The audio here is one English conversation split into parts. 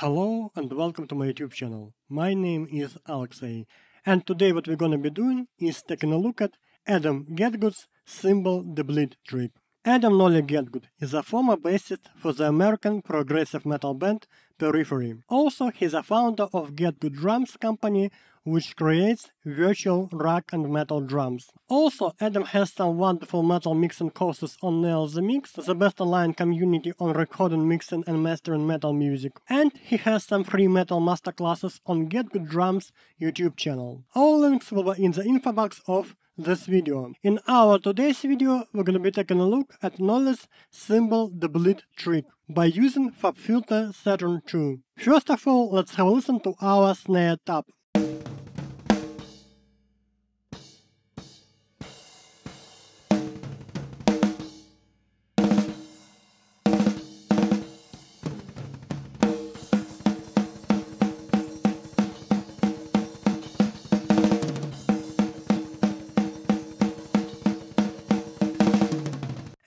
Hello and welcome to my YouTube channel. My name is Alexey, and today what we're gonna be doing is taking a look at Adam Getgood's cymbal dubplate trick. Adam Nolly Getgood is a former bassist for the American progressive metal band Periphery. Also, he's a founder of Getgood Drums company, which creates virtual rock and metal drums. Also, Adam has some wonderful metal mixing courses on Nail the Mix, the best online community on recording, mixing and mastering metal music. And he has some free metal masterclasses on Getgood Drums YouTube channel. All links will be in the info box of this video. In our today's video, we're gonna be taking a look at Nolly's cymbal dubplate trick by using FabFilter Saturn II. First of all, let's have a listen to our snare tab.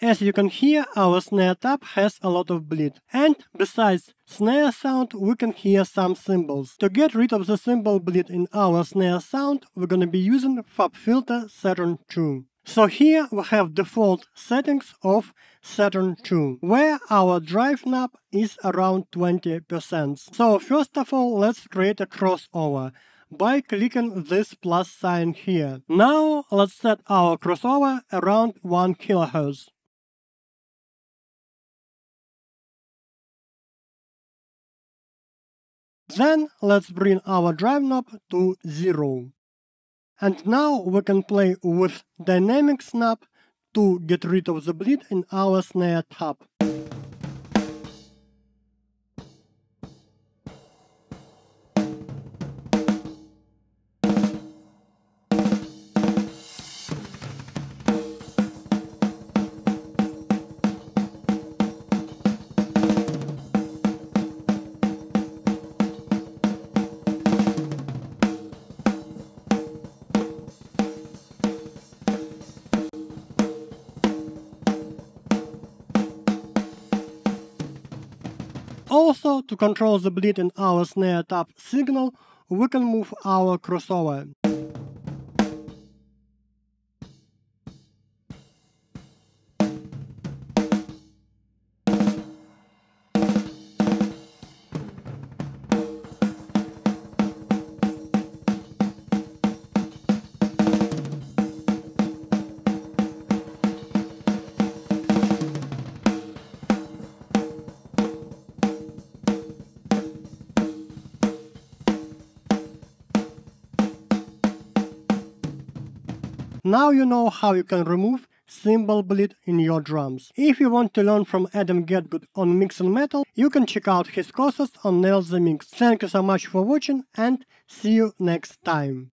As you can hear, our snare tab has a lot of bleed. And besides snare sound, we can hear some cymbals. To get rid of the cymbal bleed in our snare sound, we're gonna be using FabFilter Saturn II. So here we have default settings of Saturn II, where our drive knob is around 20%. So first of all, let's create a crossover by clicking this plus sign here. Now let's set our crossover around 1 kHz. Then let's bring our drive knob to 0. And now we can play with dynamic snap to get rid of the bleed in our snare tab. Also, to control the bleed in our snare tab signal, we can move our crossover. Now you know how you can remove cymbal bleed in your drums. If you want to learn from Adam Getgood on mixing metal, you can check out his courses on Nail the Mix. Thank you so much for watching and see you next time.